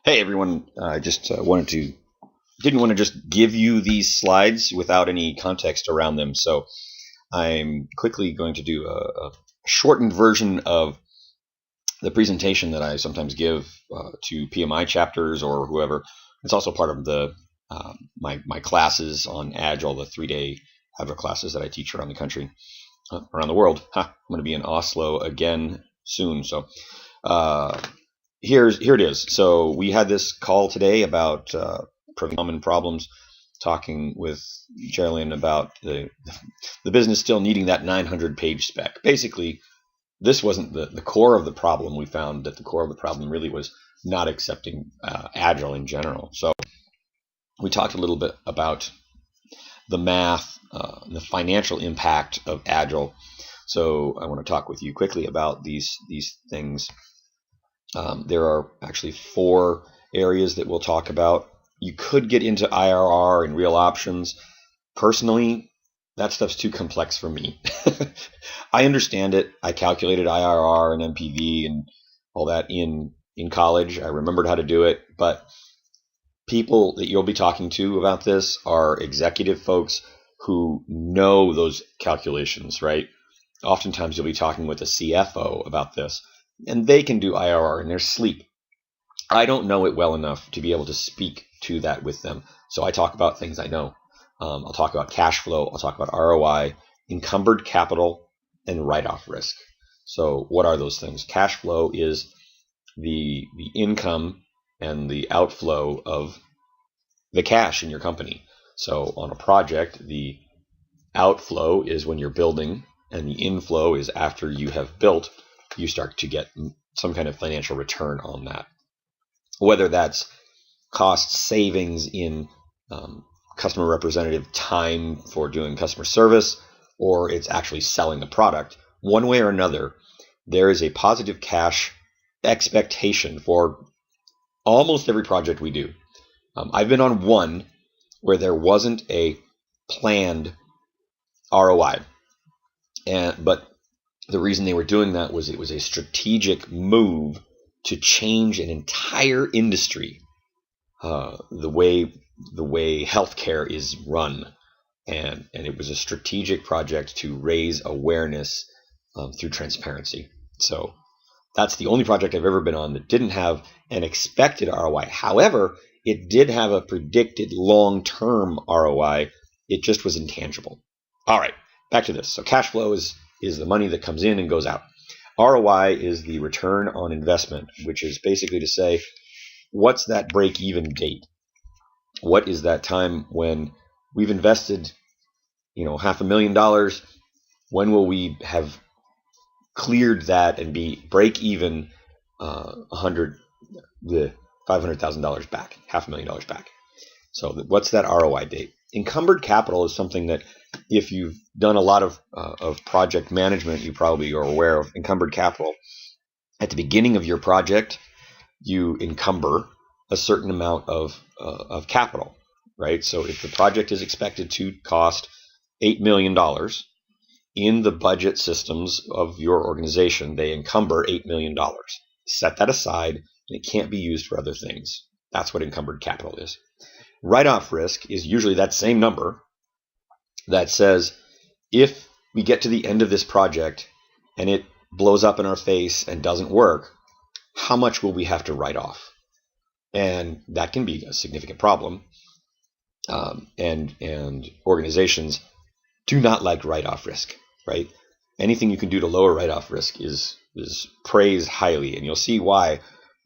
Hey everyone, I just didn't want to just give you these slides without any context around them. So I'm quickly going to do a shortened version of the presentation that I sometimes give to PMI chapters or whoever. It's also part of the my classes on Agile, the 3-day Agile classes that I teach around the country, around the world. I'm going to be in Oslo again soon. So here it is. So we had this call today about common problems, talking with Geraldine about the business still needing that 900-page spec. Basically, this wasn't the core of the problem. We found that the core of the problem really was not accepting Agile in general. So we talked a little bit about the math, the financial impact of Agile. So I want to talk with you quickly about these things. There are actually 4 areas that we'll talk about. You could get into IRR and real options. Personally, that stuff's too complex for me. I understand it. I calculated IRR and NPV and all that in college. I remembered how to do it. But people that you'll be talking to about this are executive folks who know those calculations, right? Oftentimes you'll be talking with a CFO about this, and they can do IRR in their sleep. I don't know it well enough to be able to speak to that with them. So I talk about things I know. I'll talk about cash flow. I'll talk about ROI, encumbered capital, and write-off risk. So what are those things? Cash flow is the income and the outflow of the cash in your company. So on a project, the outflow is when you're building, and the inflow is after you have built. You start to get some kind of financial return on that. Whether that's cost savings in customer representative time for doing customer service, or it's actually selling the product, one way or another, there is a positive cash expectation for almost every project we do. I've been on one where there wasn't a planned ROI, but the reason they were doing that was it was a strategic move to change an entire industry, the way healthcare is run, and it was a strategic project to raise awareness through transparency. So that's the only project I've ever been on that didn't have an expected ROI. However, it did have a predicted long-term ROI. It just was intangible. All right, back to this. So cash flow is the money that comes in and goes out. ROI is the return on investment, which is basically to say, what's that break-even date? What is that time when we've invested, $500,000? When will we have cleared that and be break-even $500,000 back, $500,000 back? So what's that ROI date? Encumbered capital is something that, if you've done a lot of project management, you probably are aware of encumbered capital. At the beginning of your project, you encumber a certain amount of capital, right? So if the project is expected to cost $8 million, in the budget systems of your organization, they encumber $8 million. Set that aside, and it can't be used for other things. That's what encumbered capital is. Write-off risk is usually that same number that says, if we get to the end of this project and it blows up in our face and doesn't work, how much will we have to write off? And that can be a significant problem. And organizations do not like write-off risk, right? Anything you can do to lower write-off risk is praised highly, and you'll see why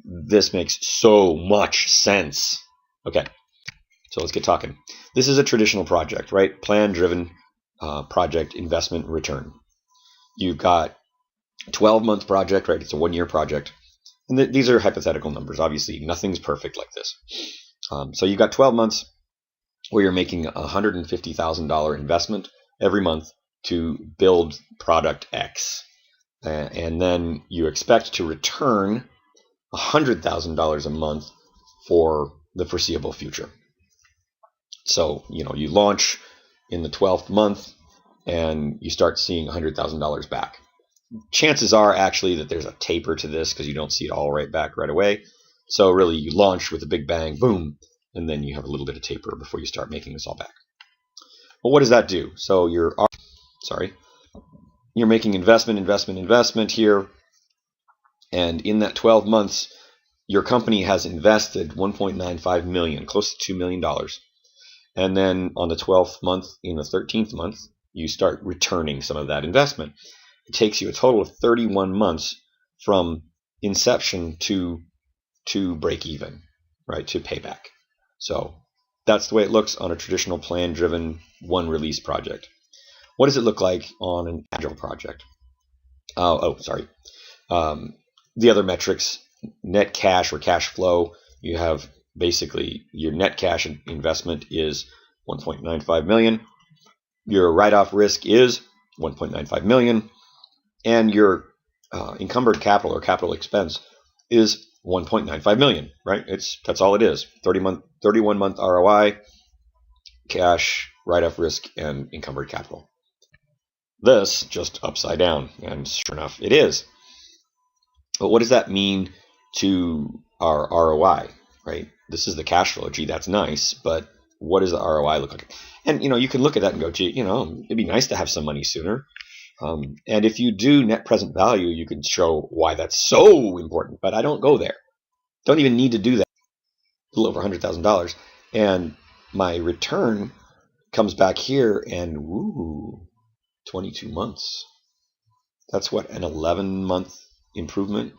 this makes so much sense. Okay. So let's get talking. This is a traditional project, right? Plan-driven project, investment, return. You've got a 12-month project, right? It's a 1-year project. And these are hypothetical numbers. Obviously, nothing's perfect like this. So you've got 12 months where you're making a $150,000 investment every month to build product X. And then you expect to return $100,000 a month for the foreseeable future. So, you launch in the 12th month and you start seeing $100,000 back. Chances are actually that there's a taper to this because you don't see it all right back right away. So really, you launch with a big bang, boom, and then you have a little bit of taper before you start making this all back. Well, what does that do? So you're making investment here, and in that 12 months, your company has invested $1.95 million, close to $2 million. And then on the 12th month, in the 13th month, you start returning some of that investment. It takes you a total of 31 months from inception to break even, right, to payback. So that's the way it looks on a traditional plan-driven one-release project. What does it look like on an Agile project? The other metrics, net cash or cash flow, you have basically your net cash investment is $1.95 million. Your write-off risk is $1.95 million. And your encumbered capital or capital expense is $1.95 million, right? That's all it is. 31-month ROI, cash, write-off risk, and encumbered capital. This just upside down, and sure enough, it is. But what does that mean to our ROI, right? This is the cash flow. Gee, that's nice, but what does the ROI look like? And, you can look at that and go, gee, it'd be nice to have some money sooner. And if you do net present value, you can show why that's so important, but I don't go there. Don't even need to do that. A little over $100,000. And my return comes back here and, 22 months. That's what, an 11-month improvement?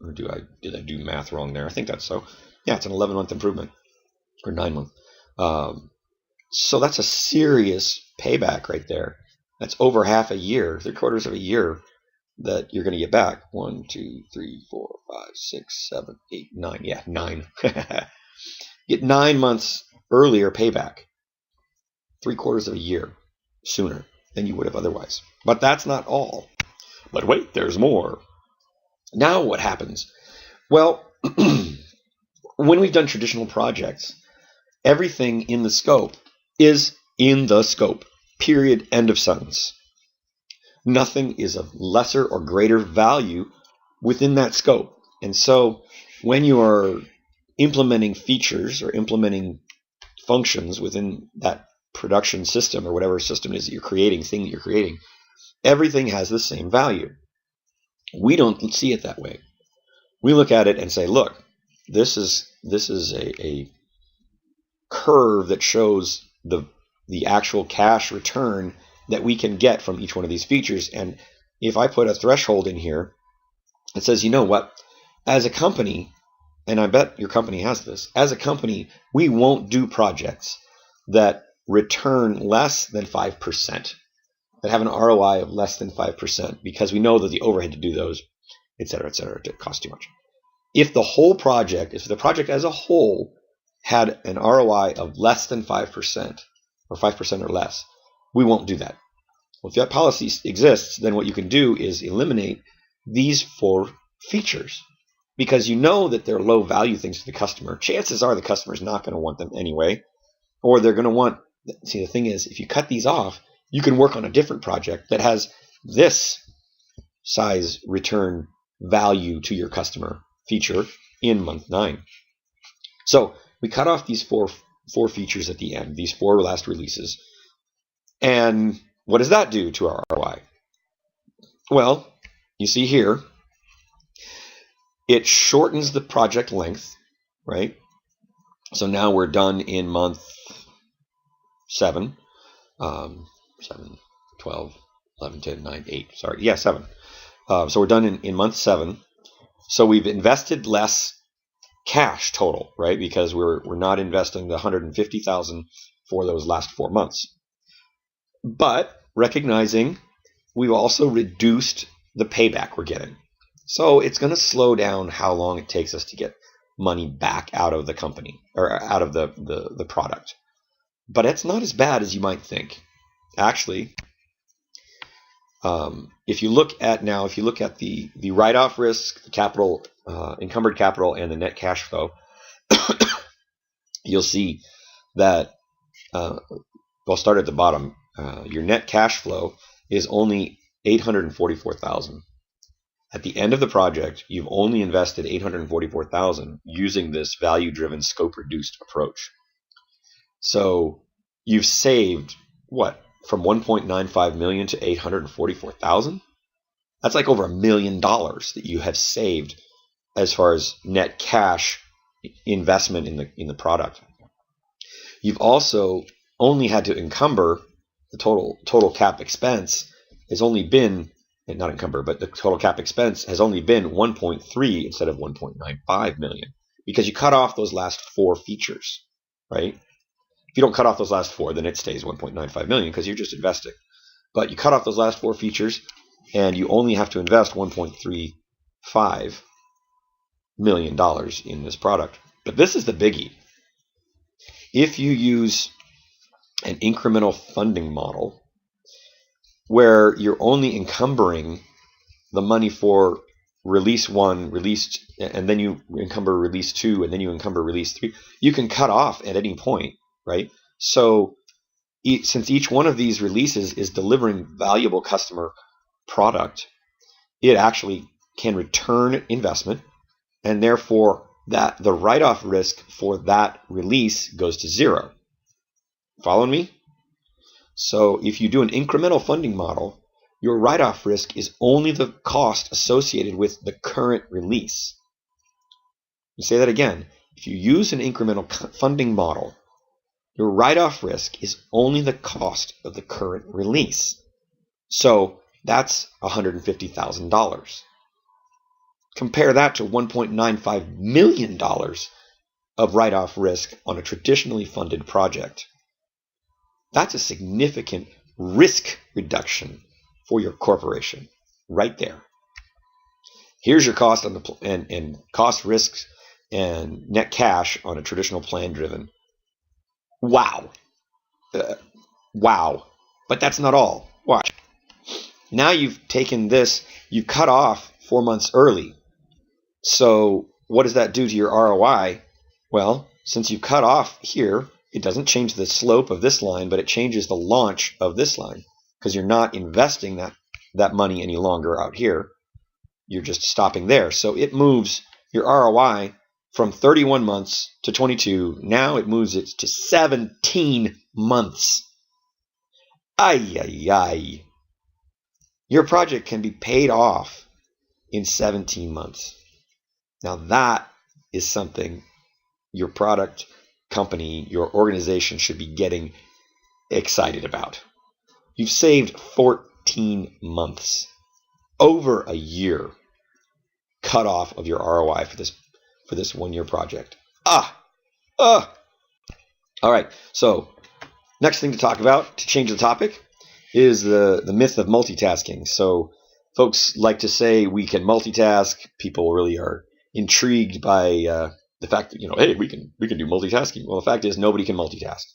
Or did I do math wrong there? I think that's so. Yeah, it's an 11-month improvement, or 9-month. So that's a serious payback right there. That's over half a year, 3/4 of a year that you're going to get back. 1, 2, 3, 4, 5, 6, 7, 8, 9. Yeah, 9. Get 9 months earlier payback. 3/4 of a year sooner than you would have otherwise. But that's not all. But wait, there's more. Now what happens? Well, when we've done traditional projects, everything in the scope is in the scope. Period. End of sentence. Nothing is of lesser or greater value within that scope. And so when you are implementing features or implementing functions within that production system or whatever system it is that you're creating, thing that you're creating, everything has the same value. We don't see it that way. We look at it and say, look, this is a curve that shows the actual cash return that we can get from each one of these features. And if I put a threshold in here, it says, you know what, as a company, and I bet your company has this, as a company, we won't do projects that return less than 5%, that have an ROI of less than 5%, because we know that the overhead to do those, et cetera, it costs too much. If the project as a whole had an ROI of less than 5%, or 5% or less, we won't do that. Well, if that policy exists, then what you can do is eliminate these 4 features, because you know that they're low value things to the customer. Chances are the customer's not going to want them anyway, or they're going to want, see, the thing is, if you cut these off, you can work on a different project that has this size return value to your customer feature in month 9. So we cut off these four features at the end, these 4 last releases. And what does that do to our ROI? Well, you see here, it shortens the project length, right? So now we're done in month 7, 7, 12, 11, 10, 9, 8. Sorry, yeah, 7. So we're done in month 7. So we've invested less cash total, right? Because we're not investing the $150,000 for those last 4 months. But recognizing we've also reduced the payback we're getting. So it's going to slow down how long it takes us to get money back out of the company or out of the product. But it's not as bad as you might think. Actually, if you look at the write-off risk, the capital, encumbered capital, and the net cash flow, you'll see that, we'll start at the bottom. Your net cash flow is only $844,000. At the end of the project, you've only invested $844,000 using this value-driven, scope-reduced approach. So you've saved what, from $1.95 million to $844,000? That's like over $1 million that you have saved as far as net cash investment in the product. You've also only had to encumber the total cap expense has only been, not encumber, but the total cap expense has only been 1.3 instead of 1.95 million, because you cut off those last 4 features, right? If you don't cut off those last 4, then it stays 1.95 million because you're just investing. But you cut off those last 4 features, and you only have to invest $1.35 million in this product. But this is the biggie. If you use an incremental funding model where you're only encumbering the money for release 1, and then you encumber release 2, and then you encumber release 3, you can cut off at any point, right? So since each one of these releases is delivering valuable customer product, it actually can return investment, and therefore that the write-off risk for that release goes to 0. Following me? So if you do an incremental funding model, your write-off risk is only the cost associated with the current release. You say that again. If you use an incremental funding model, your write-off risk is only the cost of the current release. So that's $150,000. Compare that to $1.95 million of write-off risk on a traditionally funded project. That's a significant risk reduction for your corporation right there. Here's your cost on the and cost, risks, and net cash on a traditional plan-driven. Wow. Wow. But that's not all. Watch. Now you've taken this, you cut off 4 months early. So what does that do to your ROI? Well, since you cut off here, it doesn't change the slope of this line, but it changes the launch of this line because you're not investing that money any longer out here. You're just stopping there. So it moves your ROI from 31 months to 22. Now it moves it to 17 months. Ay, ay, ay. Your project can be paid off in 17 months. Now that is something your product, company, your organization should be getting excited about. You've saved 14 months, over a year, cut off of your ROI for this 1-year project. All right. So next thing to talk about, to change the topic, is the myth of multitasking. So folks like to say we can multitask. People really are intrigued by the fact that, hey, we can do multitasking. Well, the fact is nobody can multitask.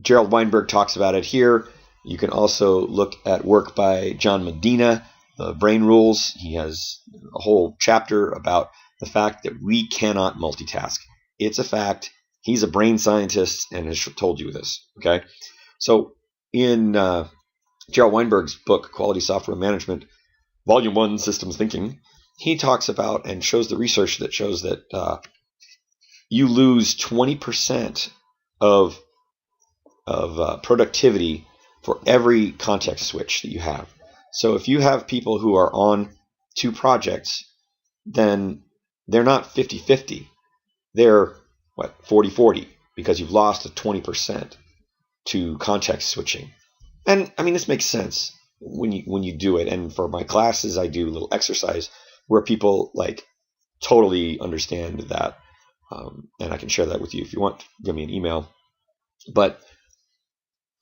Gerald Weinberg talks about it here. You can also look at work by John Medina, The Brain Rules. He has a whole chapter about the fact that we cannot multitask. It's a fact. He's a brain scientist and has told you this. Okay, so in Gerald Weinberg's book, Quality Software Management, Volume 1, Systems Thinking, he talks about and shows the research that shows that you lose 20% of productivity for every context switch that you have. So if you have people who are on 2 projects, then they're not 50-50. They're 40-40, because you've lost a 20% to context switching. And I mean, this makes sense when you do it. And for my classes, I do a little exercise where people totally understand that. And I can share that with you if you want. Give me an email. But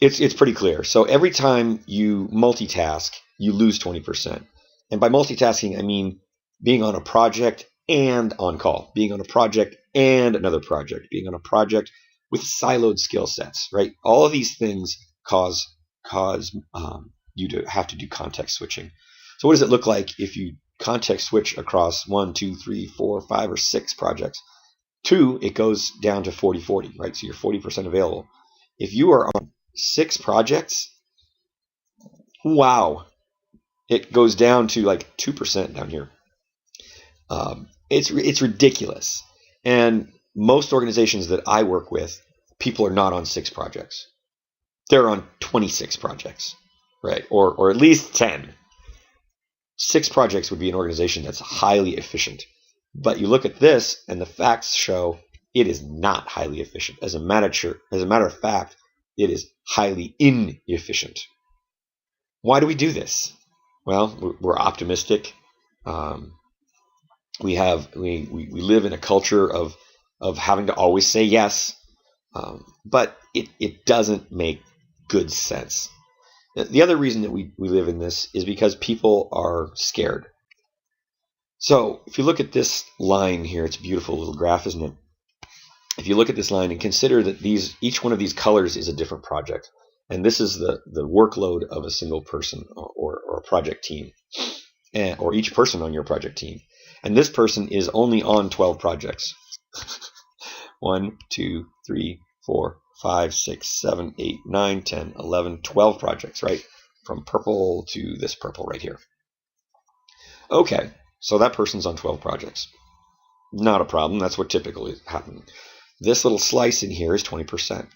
it's pretty clear. So every time you multitask, you lose 20%. And by multitasking, I mean being on a project and on call, being on a project and another project, being on a project with siloed skill sets, right? All of these things cause you to have to do context switching. So what does it look like if you context switch across 1, 2, 3, 4, 5, or 6 projects? 2, it goes down to 40-40, right? So you're 40% available. If you are on 6 projects, wow, it goes down to like 2% down here. It's ridiculous. And most organizations that I work with, people are not on 6 projects. They're on 26 projects, right? Or at least 10. 6 projects would be an organization that's highly efficient. But you look at this, and the facts show it is not highly efficient. As a matter of fact, it is highly inefficient. Why do we do this? Well, we're optimistic. We live in a culture of having to always say yes, but it doesn't make good sense. The other reason that we live in this is because people are scared. So if you look at this line here, it's a beautiful little graph, isn't it? If you look at this line and consider that each one of these colors is a different project, and this is the workload of a single person or a project team, or each person on your project team. And this person is only on 12 projects. 1, 2, 3, 4, 5, 6, 7, 8, 9, 10, 11, 12 projects, right? From purple to this purple right here. Okay, so that person's on 12 projects. Not a problem. That's what typically happens. This little slice in here is 20%.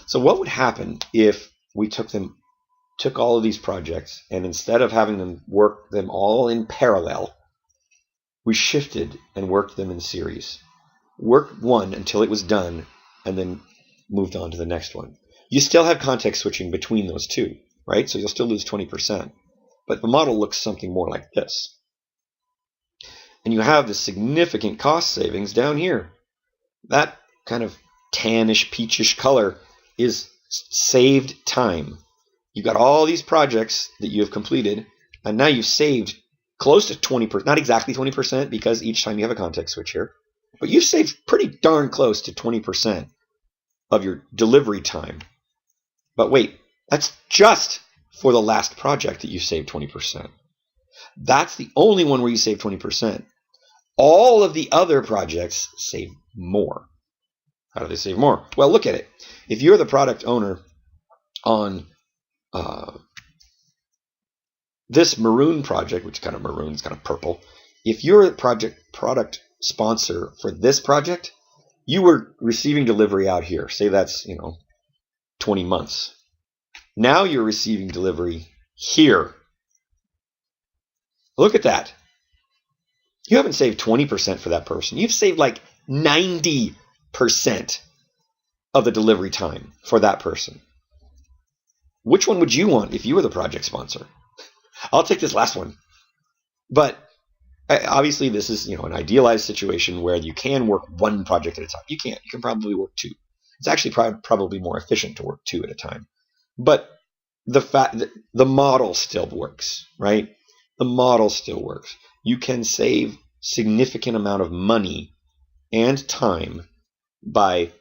So what would happen if we took all of these projects, and instead of having them work them all in parallel, we shifted and worked them in series. Worked one until it was done, and then moved on to the next one. You still have context switching between those two, right? So you'll still lose 20%. But the model looks something more like this. And you have the significant cost savings down here. That kind of tannish, peachish color is saved time. You've got all these projects that you have completed, and now you've saved close to 20%, not exactly 20%, because each time you have a context switch here, but you've saved pretty darn close to 20% of your delivery time. But wait, that's just for the last project that you saved 20%. That's the only one where you save 20%. All of the other projects save more. How do they save more? Well, look at it. If you're the product owner on this maroon project, which is kind of maroon, it's kind of purple. If you're a product sponsor for this project, you were receiving delivery out here. Say that's 20 months. Now you're receiving delivery here. Look at that. You haven't saved 20% for that person. You've saved like 90% of the delivery time for that person. Which one would you want if you were the project sponsor? I'll take this last one. But obviously this is an idealized situation where you can work one project at a time. You can't. You can probably work 2. It's actually probably more efficient to work 2 at a time. But the fact that the model still works, right? The model still works. You can save significant amount of money and time by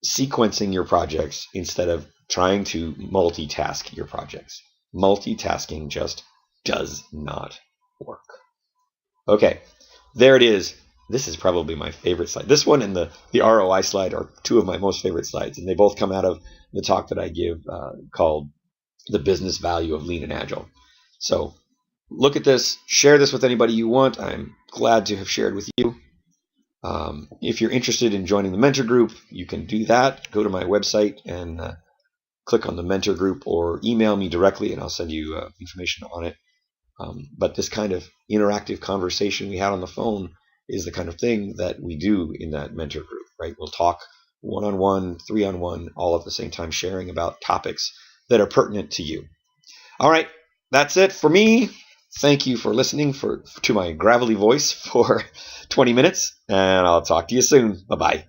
sequencing your projects instead of trying to multitask your projects. Multitasking just does not work. Okay, there it is. This is probably my favorite slide. This one and the ROI slide are 2 of my most favorite slides, and they both come out of the talk that I give called The Business Value of Lean and Agile. So look at this, share this with anybody you want. I'm glad to have shared with you. If you're interested in joining the mentor group, you can do that. Go to my website and click on the mentor group, or email me directly and I'll send you information on it. But this kind of interactive conversation we had on the phone is the kind of thing that we do in that mentor group, right? We'll talk 1-on-1, 3-on-1, all at the same time, sharing about topics that are pertinent to you. All right, that's it for me. Thank you for listening to my gravelly voice for 20 minutes, and I'll talk to you soon. Bye-bye.